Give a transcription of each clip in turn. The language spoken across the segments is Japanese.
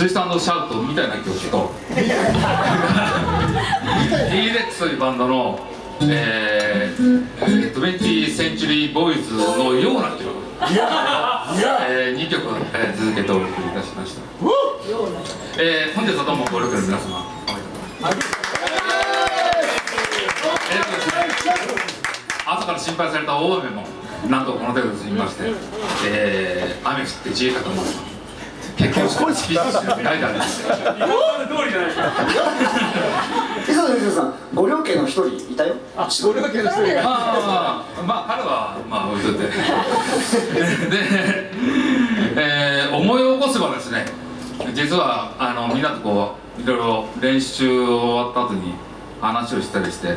ツイスト&シャウトみたいな曲とT-Rex というバンドの20th Century Boys のような曲2曲、続けてお送りいたしました。本日はどうもご協力の皆様朝から心配された大雨もなんとこの程度で済みまして、雨降って自衛官も結婚式代打です。今まで通りじゃないですか。磯田先生さん、ご両家の一人いたよ。ご両家の一人が。まあ彼はまあ置いといてで、思い起こせばですね、実はみんなとこういろいろ練習終わった後に話をしたりして、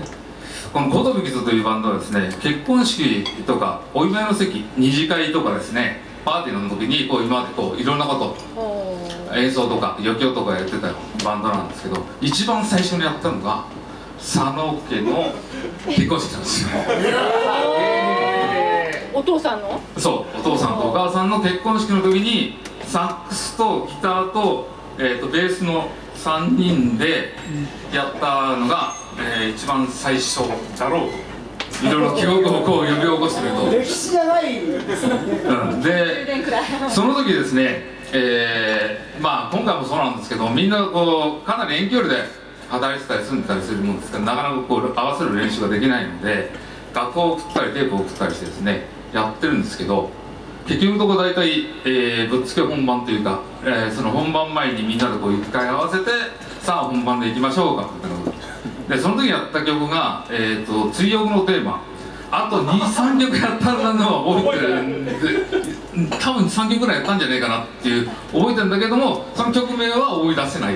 このコトブキズというバンドはですね、結婚式とかお祝いの席、二次会とかですね、パーティーの時にこう今までこういろんなこと演奏とか余興とかやってたバンドなんですけど、一番最初にやったのが佐野家の結婚式なんですよ。お父さんの？そう、お父さんとお母さんの結婚式の時にサックスとギターと、ベースの3人でやったのが、一番最初だろうと。いろいろ記憶をこう呼び起こしてみると歴史がないんですよね。で、その時ですね、まあ今回もそうなんですけど、みんなこうかなり遠距離で働いてたり住んでたりするもんですから、なかなかこう合わせる練習ができないので、楽譜を送ったりテープを送ったりしてですねやってるんですけど、結局のところ大体、ぶっつけ本番というか、その本番前にみんなでこう一回合わせて、さあ本番でいきましょうかみたいなことで、その時やった曲が「追憶のテーマ」、あと 2,3 曲やったのは覚えてるんで、多分3曲ぐらいやったんじゃないかなっていう覚えてるんだけども、その曲名は思い出せない。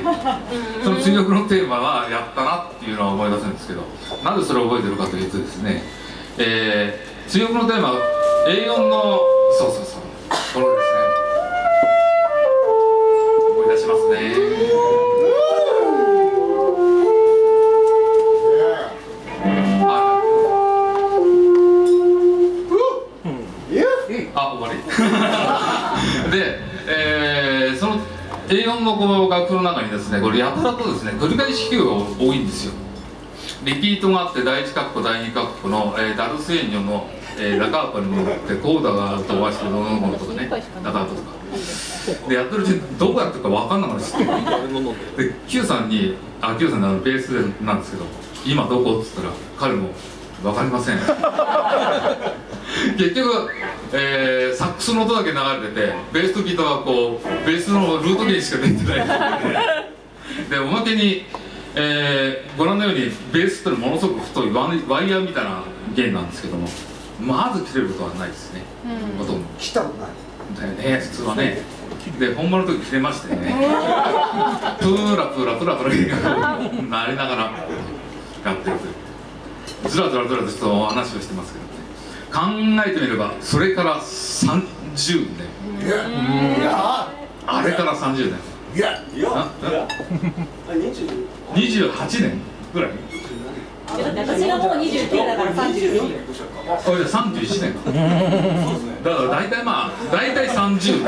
その追憶のテーマはやったなっていうのは思い出せるんですけど、なぜそれを覚えてるかというとですね、追憶のテーマは A4 のそうこれですね、思い出しますね。終わりで、その A4 のこう楽譜の中にですね、これやたらとですね繰り返し弾きが多いんですよ。リピートがあって、第1カッコ第2カッコの、ダルスエーニョの、ラカーパに乗ってコーダが飛ばしてどのものとかね、ラカーパとかでやってるうちにどこやってるか分かんなくなっちゃって、で Q さんのベースなんですけど、今どこって言ったら彼も分かりません結局、サックスの音だけ流れてて、ベースとギターはこうベースのルート弦しか出てないで、おまけに、ご覧のようにベースってのはものすごく太いワイヤーみたいな弦なんですけども、まず切れることはないですね、ほとんど切ったことないだよね、普通はね。で本番の時切れましてねプーラプーラプラプラ弦が鳴りながらやってるという、ずらずらずらとちょっと話をしてますけどね、考えてみればそれから30年、あれから30年、28年ぐらい、私がもう29だから32。31年かだから大体大体30年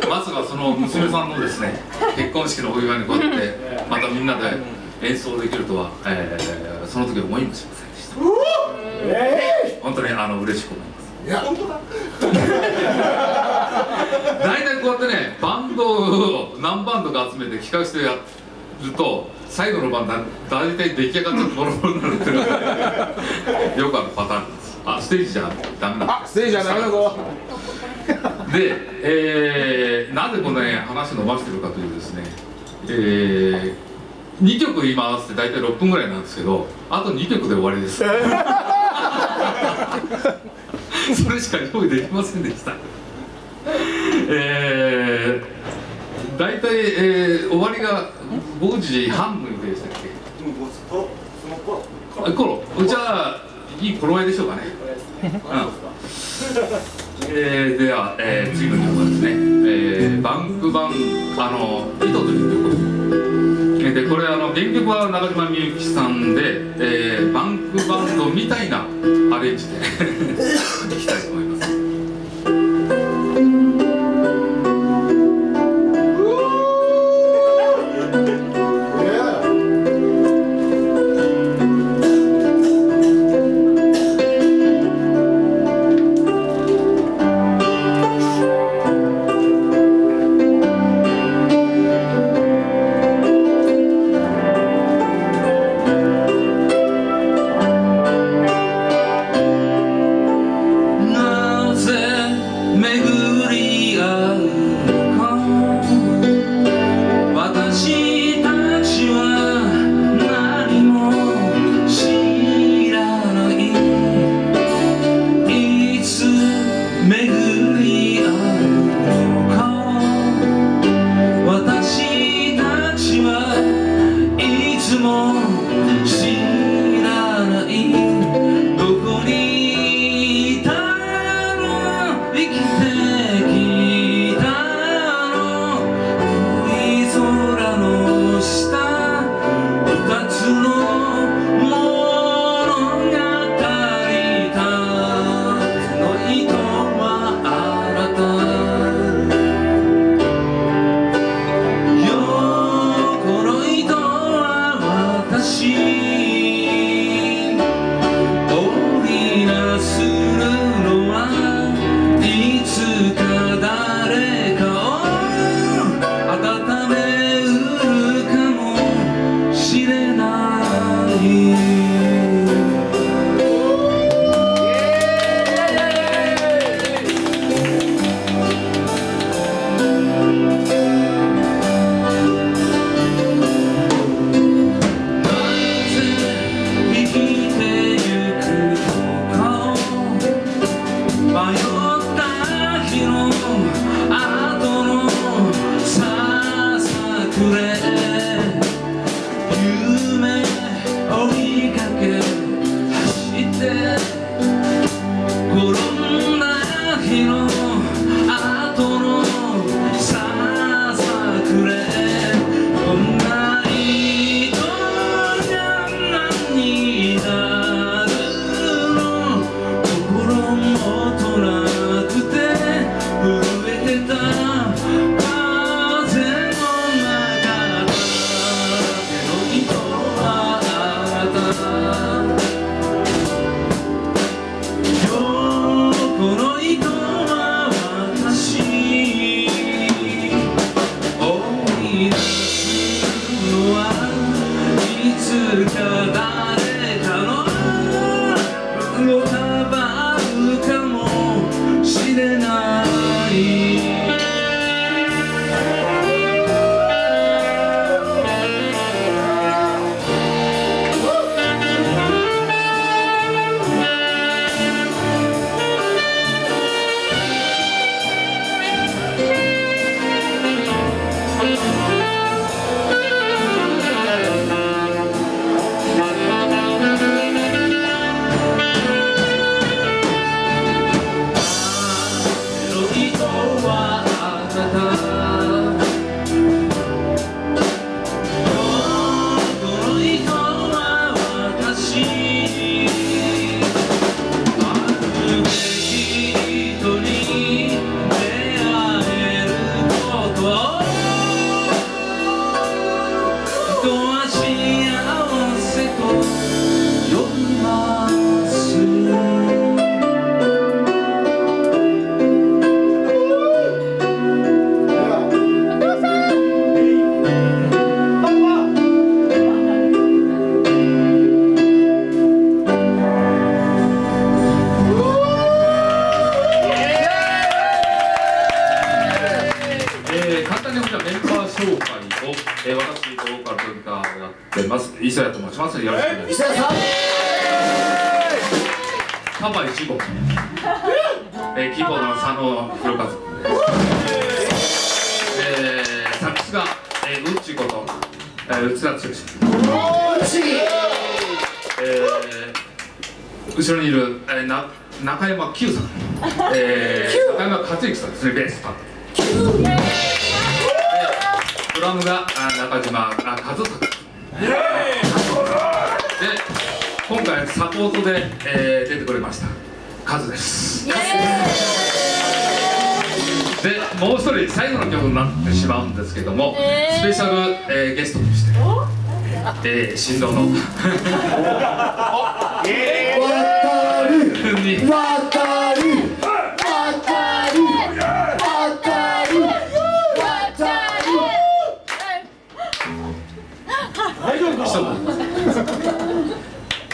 まずはその娘さんのですね結婚式のお祝いにこうやってまたみんなで演奏できるとは、その時思いもしませんでした。本当に嬉しく思います。いや本当だ大体こうやってねバンドを何バンドか集めて企画してやると、最後のバンド大体出来上がっちゃってボロボロになるっていうのがよくあるパターンです。ステージじゃダメなんです。ステージじゃダメだぞで、なぜこんなに話伸ばしてるかというですね、2曲今合わせて大体6分ぐらいなんですけど、あと2曲で終わりですそれしか用意できませんでした。大体、終わりが5時半の予定でしたっけ。頃じゃあいい頃合いでしょうかね。では、次の曲はですね、バンクバン糸という曲で、これ原曲は中島みゆきさんで、バンクバンドみたいなアレンジでいきたいと思います。つか誰かの運をたばうかもしれない簡単にじゃあメンバー紹介を、私ボーカルとギターをやってます磯谷と申します。よろしくお願いします。磯谷さんカバ1号、キーボードの佐野弘和君です。サックスが、うっちこと内田剛、後ろにいる、中山久さん、中山克之さんですね、ベース担当。ドラムが中島和孝で、今回サポートで、出てくれましたカズです。でもう一人最後の曲になってしまうんですけども、スペシャル、ゲストとして、新郎のに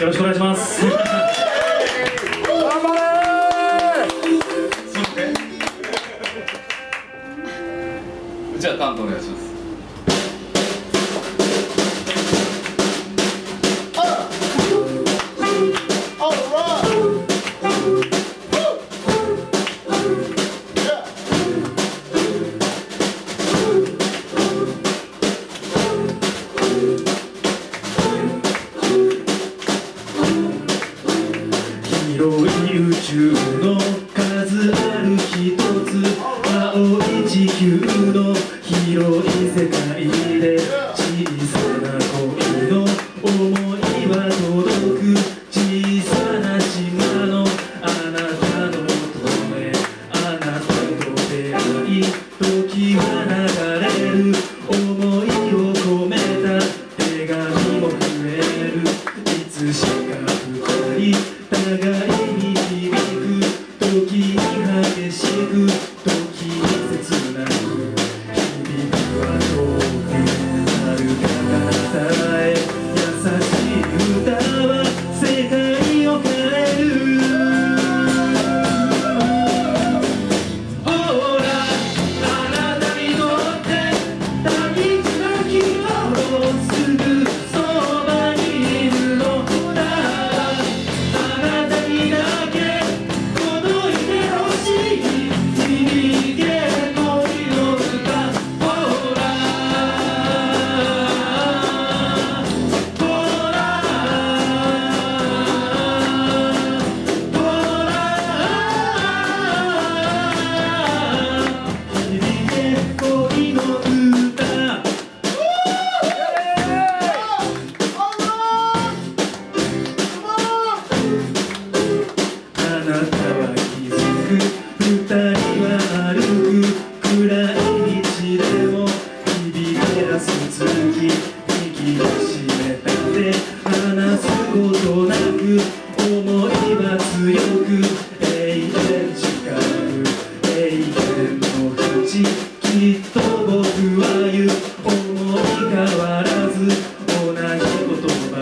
よろしくお願いします。じゃあ担当お願いします。広い宇宙の数ある一つ、青い地球の広い世界で小さな恋の想いは届く、小さな島のあなたの求め、あなたと出会い時は流れる、想いを込めた手紙も増える、いつしか二人互いに響く、時に激しく、時に切なく、響くは遠く遥か彼方へ、優しい歌は世界を変える。ほらあなたにとって大事な日はもうすぐそばにいるのだ。あなたにだけ届いてほしい君へ恋の歌。ほらほらほら響け恋の歌。あなたは気づく、二人は歩く、暗い道でも響き出す月、握りしめた手離すことなく、想いは強く、永遠近く、永遠の淵、きっと僕は言う、思い変わらず同じ言葉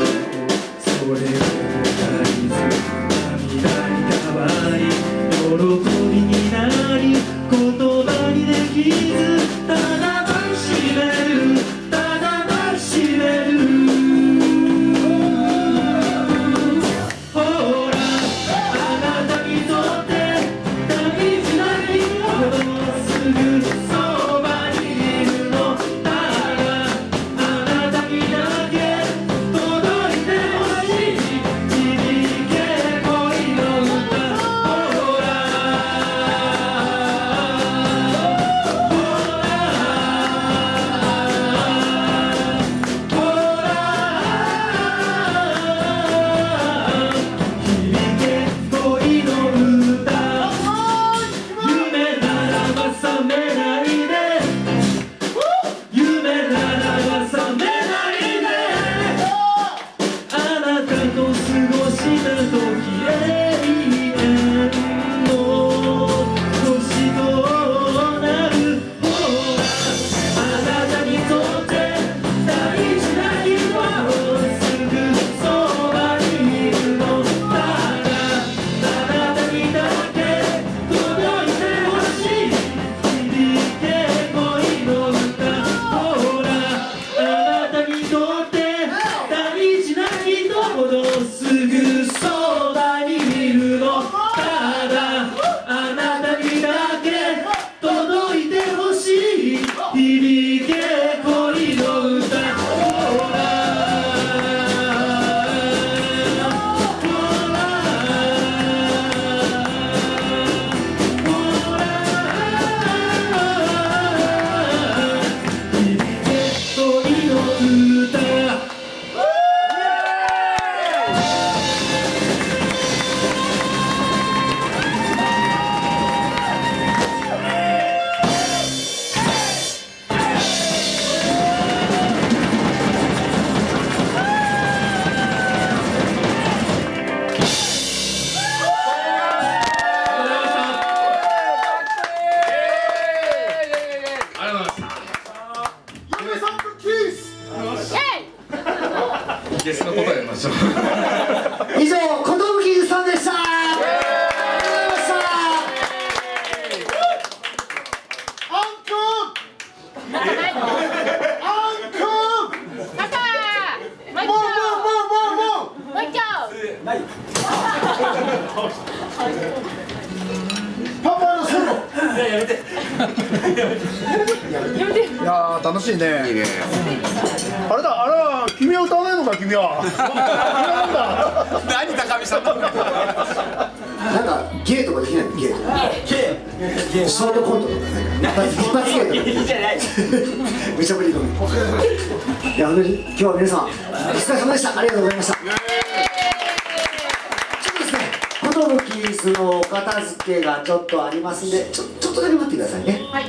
歌ゲスの答えましょう。以上、寿さんでした。ありがとうございました。アンコン。アンコン。もう。パパのソロ。いやー楽しいね。いいね。あれだ、あれは君は歌わないのか君は。何高見さん。なんかゲーとかできないの？ゲーとか。ゲー。ショートコントとかなんか一発ゲーとか。いいじゃない。めちゃぶりの。いや本当に今日は皆さんお疲れ様でした。ありがとうございました。ちょっとですね、寿のお片付けがちょっとありますんで、ちょっとだけ待ってくださいね。はい。